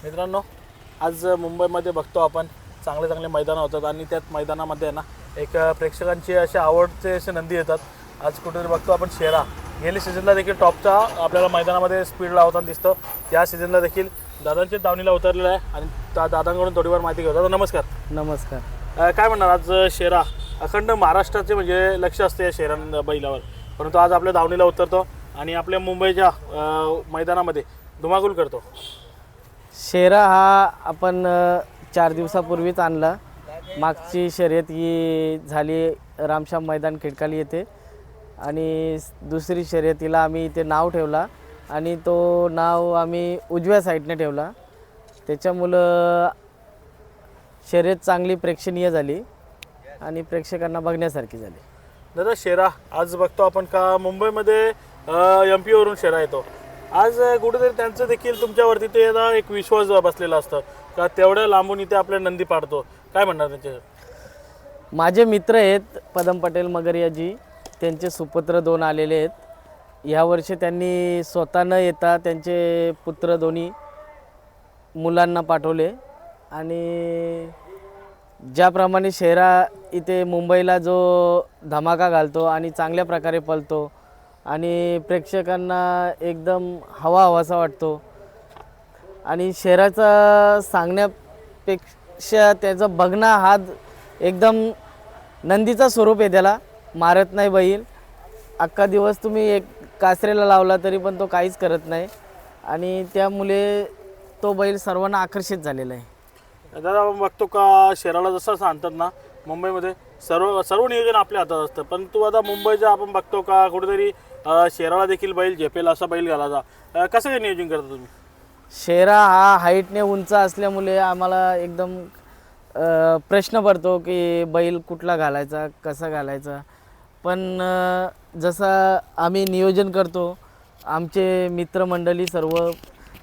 मित्रांनो, आज मुंबईमध्ये बघतो आपण चांगले चांगले मैदानं होतात आणि त्यात मैदानामध्ये ना एक प्रेक्षकांची असे आवडते असे नंदी येतात. आज कुठेतरी बघतो आपण शेरा गेली सीझनला देखील टॉपचा आपल्याला मैदानामध्ये स्पीड लावताना दिसतो. या सीझनला देखील दादांच्या दावणीला उतरलेला आहे आणि त्या दादांकडून थोडीफार माहिती घेऊ. दादा नमस्कार. नमस्कार. काय म्हणणार, आज शेरा अखंड महाराष्ट्राचे म्हणजे लक्ष असते या शेरा बैलावर, परंतु आज आपल्या दावणीला उतरतो आणि आपल्या मुंबईच्या मैदानामध्ये धुमाकूल करतो. शेरा हा आपण 4 दिवसापूर्वीच आणला. मागची शर्यत ही झाली रामश्याम मैदान खिडकाली येथे आणि दुसरी शर्यतीला आम्ही इथे नाव ठेवला आणि तो नाव आम्ही उजव्या साईडने ठेवला. त्याच्यामुळं शर्यत चांगली प्रेक्षणीय झाली आणि प्रेक्षकांना बघण्यासारखी झाली. दादा, शेरा आज बघतो आपण का मुंबईमध्ये MP वरून शेरा येतो. आज कुठेतरी त्यांचं देखील तुमच्यावरती ते एक विश्वास बसलेला असतं का तेवढ्या लांबून इथे आपल्या नंदी पाडतो. काय म्हणणार त्यांचे? माझे मित्र आहेत पदम पटेल मगरियाजी, त्यांचे सुपुत्र 2 आलेले आहेत. यावर्षी त्यांनी स्वतः न येता त्यांचे पुत्र दोन्ही मुलांना पाठवले आणि ज्याप्रमाणे शेरा इथे मुंबईला जो धमाका घालतो आणि चांगल्या प्रकारे पळतो आणि प्रेक्षकांना एकदम हवाहवासा वाटतो आणि शेराचा सांगण्यापेक्षा त्याचं बघणं हा एकदम नंदीचा स्वरूप आहे. त्याला मारत नाही बैल. अख्खा दिवस तुम्ही एक कासरेला लावला तरी पण तो काहीच करत नाही आणि त्यामुळे तो बैल सर्वांना आकर्षित झालेला आहे. दादा, आपण बघतो का शेराला जसं सांगतात ना मुंबईमध्ये सर्व नियोजन आपल्या हातात असतं, पण तू आता मुंबईचा आपण बघतो का कुठेतरी शेराला देखील बैल झेपेल असा बैल घालायचा. कसं काय नियोजन करता तुम्ही? शेरा हा हाईटने उंच असल्यामुळे आम्हाला एकदम प्रश्न पडतो की बैल कुठला घालायचा, कसा घालायचा. पण जसं आम्ही नियोजन करतो, आमचे मित्रमंडळी सर्व,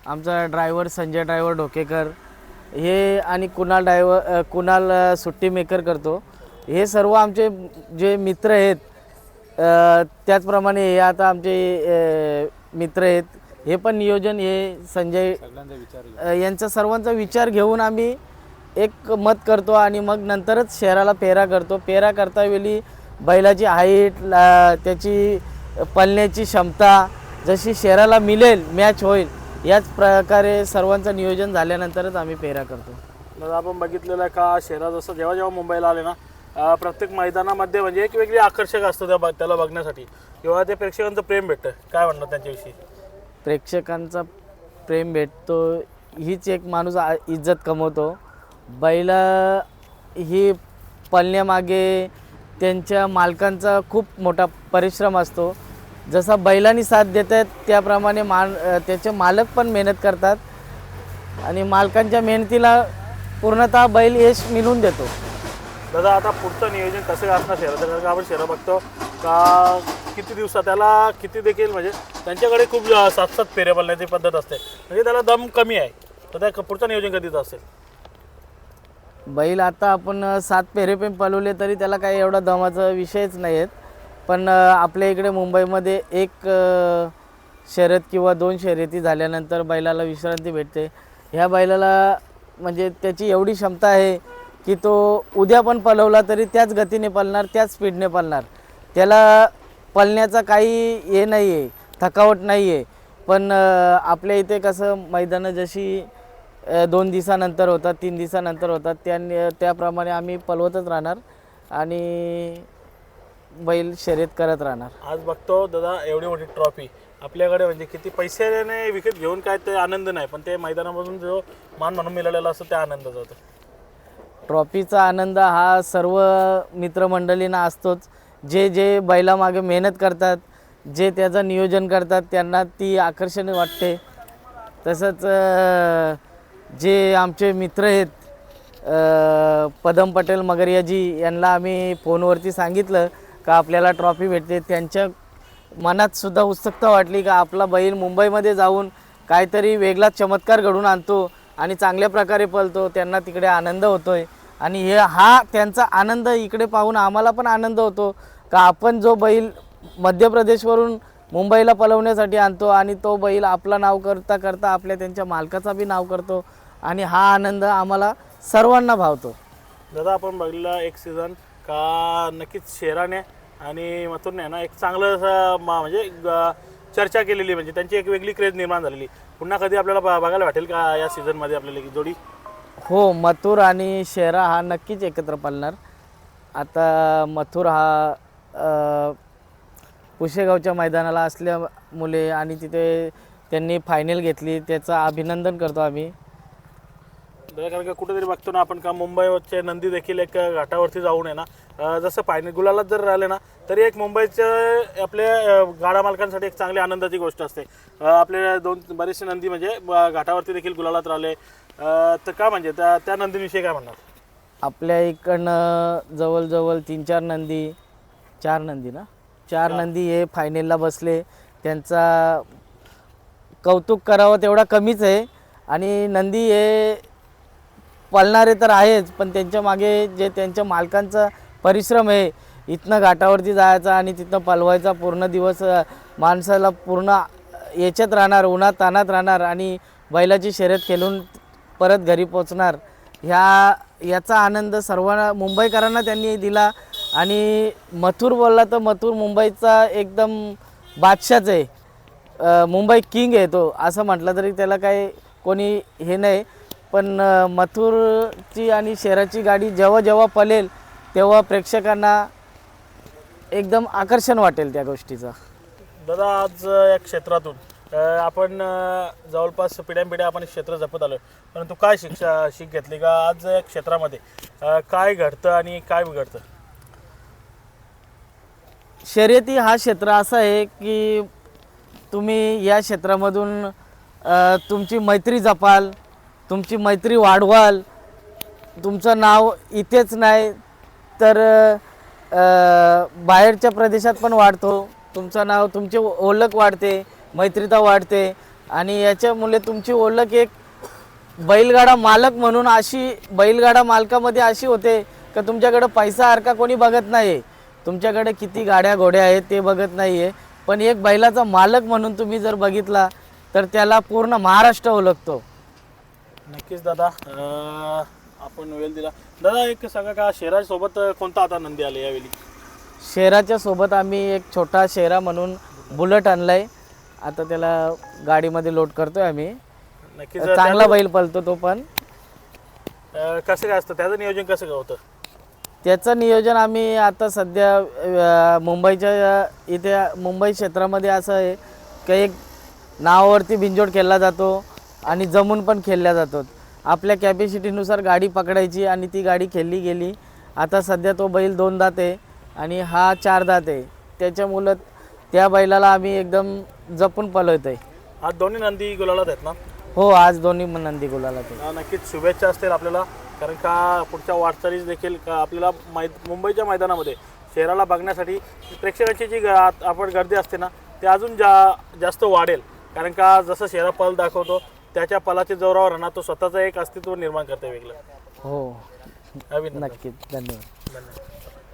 आमचा ड्रायव्हर संजय ड्रायव्हर ढोकेकर हे आणि कुणाल सुट्टी मेकर करतो, हे सर्व आमचे जे मित्र आहेत. त्याचप्रमाणे हे आता आमचे मित्र आहेत, हे पण नियोजन हे संजय यांचा सर्वांचा विचार घेऊन आम्ही एक मत करतो आणि मग नंतरच शेराला पेरा करतो. पेरा करतावेळी बैलाची हाईट, त्याची पळण्याची क्षमता जशी शेराला मिळेल, मॅच होईल, याच प्रकारे सर्वांचं नियोजन झाल्यानंतरच आम्ही पेरा करतो. दादा, आपण बघितलेलं आहे का शेरा जसं जेव्हा जेव्हा मुंबईला आले ना प्रत्येक मैदानामध्ये म्हणजे एक वेगळी आकर्षक असतं त्याला बघण्यासाठी किंवा ते प्रेक्षकांचं प्रेम भेटतं. काय म्हणणार त्यांच्याविषयी? प्रेक्षकांचा प्रेम भेटतो हीच एक माणूस इज्जत कमवतो. बैला ही पळण्यामागे त्यांच्या मालकांचा खूप मोठा परिश्रम असतो. जसा बैलांनी साथ देतात त्याप्रमाणे त्याचे मालक पण मेहनत करतात आणि मालकांच्या मेहनतीला पूर्णतः बैल यश मिळवून देतो. दादा, आता पुढचं नियोजन कसं असणार शेराचं? कारण का आपण शेरा बघतो का किती दिवसात त्याला किती देखील म्हणजे त्यांच्याकडे खूप 7-7 फेऱ्या पळण्याची पद्धत असते, म्हणजे त्याला दम कमी आहे. तर त्या पुढचं नियोजन कधीच असेल? बैल आता आपण 7 फेरे पण पळवले तरी त्याला काही एवढा दमाचा विषयच नाही आहेत. पण आपल्या इकडे मुंबईमध्ये एक शर्यत किंवा 2 शर्यती झाल्यानंतर बैलाला विश्रांती भेटते. ह्या बैलाला म्हणजे त्याची एवढी क्षमता आहे की तो उद्या पण पळवला तरी त्याच गतीने पळणार, त्याच स्पीडने पळणार. त्याला पळण्याचा काही हे नाही आहे, थकावट नाही आहे. पण आपल्या इथे कसं मैदानं जशी 2 दिवसानंतर होतात, 3 दिवसानंतर होतात, त्याप्रमाणे आम्ही पळवतच राहणार आणि बैल शर्यत करत राहणार. आज बघतो दादा, एवढी मोठी ट्रॉफी आपल्याकडे म्हणजे किती पैशाने विकत घेऊन काय ते आनंद नाही, पण ते मैदानामधून जो मान म्हणून मिळालेला असतो त्या आनंदाचा होतो. ट्रॉफीचा आनंद हा सर्व मित्रमंडळींना असतोच. जे जे बैलामागे मेहनत करतात, जे त्याचं नियोजन करतात, त्यांना ती आकर्षण वाटते. तसंच जे आमचे मित्र आहेत पदम पटेल मगरियाजी, यांना आम्ही फोनवरती सांगितलं का आपल्याला ट्रॉफी भेटते. त्यांच्या मनात सुद्धा उत्सुकता वाटली का आपला बैल मुंबईमध्ये जाऊन काहीतरी वेगळाच चमत्कार घडून आणतो आणि चांगल्या प्रकारे पळतो. त्यांना तिकडे आनंद होतोय आणि हा त्यांचा आनंद इकडे पाहून आम्हाला पण आनंद होतो का आपण जो बैल मध्य प्रदेशवरून मुंबईला पळवण्यासाठी आणतो आणि तो बैल आपला नाव करता करता आपल्या त्यांच्या मालकाचा बी नाव करतो आणि हा आनंद आम्हाला सर्वांना भावतो. दादा आपण बघितलं एक सीझन का नक्कीच शेराने आणि मथुरने ना एक चांगलं असं म्हणजे चर्चा केलेली, म्हणजे त्यांची एक वेगळी क्रेज निर्माण झालेली. पुन्हा कधी आपल्याला बघायला वाटेल का या सीझनमध्ये आपल्याला ही जोडी? हो, मथुर आणि शेरा हा नक्कीच एकत्र पळणार. आता मथुर हा पुशेगावच्या मैदानाला असल्यामुळे आणि तिथे त्यांनी फायनल घेतली, त्याचं अभिनंदन करतो आम्ही. कारण का कुठेतरी बघतो ना आपण का मुंबईचे नंदी देखील एक घाटावरती जाऊन आहे ना, जसं फायनल गुलालात जर राहिले ना तरी एक मुंबईच्या आपल्या गाडा मालकांसाठी एक चांगली आनंदाची गोष्ट असते. आपले बरेचसे नंदी म्हणजे घाटावरती देखील गुलालात राहिले, तर का म्हणजे त्या नंदीविषयी काय म्हणणार? आपल्या इकडनं जवळजवळ 3-4 नंदी, 4 नंदी ना, 4 नंदी हे फायनलला बसले. त्यांचा कौतुक करावं तेवढा कमीच आहे. आणि नंदी हे पळणारे तर आहेच, पण त्यांच्या मागे जे त्यांच्या मालकांचा परिश्रम आहे, इथनं घाटावरती जायचा आणि तिथनं पळवायचा, पूर्ण दिवस माणसाला पूर्ण याच्यात राहणार, उन्हात तानात राहणार आणि बैलाची शर्यत खेळून परत घरी पोचणार, याचा आनंद सर्वांना मुंबईकरांना त्यांनी दिला. आणि मथुर बोलला तर मथुर मुंबईचा एकदम बादशाच आहे, मुंबई किंग आहे तो, असं म्हटलं तरी त्याला काही कोणी हे नाही. पण मथुरची आणि शेराची गाडी जेव्हा जेव्हा पळेल तेव्हा प्रेक्षकांना एकदम आकर्षण वाटेल त्या गोष्टीचं. दादा आज या क्षेत्रातून आपण जवळपास पिढ्यानपिढ्या आपण क्षेत्र जपत आलो, परंतु काय शिक घेतली का आज या क्षेत्रामध्ये काय घडतं आणि काय बिघडतं? शर्यती हा क्षेत्र असा आहे की तुम्ही या क्षेत्रामधून तुमची मैत्री जपाल, तुमची मैत्री वाढवाल, तुमचं नाव इथेच नाही तर बाहेरच्या प्रदेशात पण वाढतो, तुमचं नाव, तुमची ओळख वाढते, मैत्रीता वाढते. आणि याच्यामुळे तुमची ओळख एक बैलगाडा मालक म्हणून अशी, बैलगाडा मालकामध्ये अशी होते का तुमच्याकडं पैसा सारखा कोणी बघत नाही, तुमच्याकडे किती गाड्या घोड्या आहेत ते बघत नाही आहे, पण एक बैलाचा मालक म्हणून तुम्ही जर बघितला तर त्याला पूर्ण महाराष्ट्र ओळखतो. नक्कीच दादा, आपण वेळ दिला. दादा एक सांगा का शेरासोबत कोणता आता नंदी आले यावेळी? शेराच्या सोबत आम्ही एक छोटा शेरा म्हणून बुलेट आणलाय, आता त्याला गाडीमध्ये लोड करतोय आम्ही. नक्कीच चांगला बैल पळतो तो. पण कसं काय असतं त्याचं नियोजन, कसं काय होतं? त्याचं नियोजन आम्ही आता सध्या मुंबईच्या इथे मुंबई क्षेत्रामध्ये असं आहे की एक नावावरती बिंजोड खेळला जातो आणि जमून पण खेळल्या जातो. आपल्या कॅपॅसिटीनुसार गाडी पकडायची आणि ती गाडी खेळली गेली. आता सध्या तो बैल 2 दात आहे आणि हा 4 दात आहे, त्याच्यामुळं त्या बैलाला आम्ही एकदम जपून पळवत आहे. आज दोन्ही नंदी गुलालात आहेत ना? हो, आज दोन्ही नंदी गुलालात आहेत. नक्कीच शुभेच्छा असतील आपल्याला, कारण का पुढच्या वाटचालीस देखील का आपल्याला मुंबईच्या मैदानामध्ये शेराला बघण्यासाठी प्रेक्षकांची जी आपण गर्दी असते ना ते अजून जास्त वाढेल. कारण का जसं शेरा पल दाखवतो त्याच्या पलाच्या जोरावर राहणार तो स्वतःचं एक अस्तित्व निर्माण करते वेगळं. हो, अभिनंदन. नक्कीच. धन्यवाद. धन्यवाद.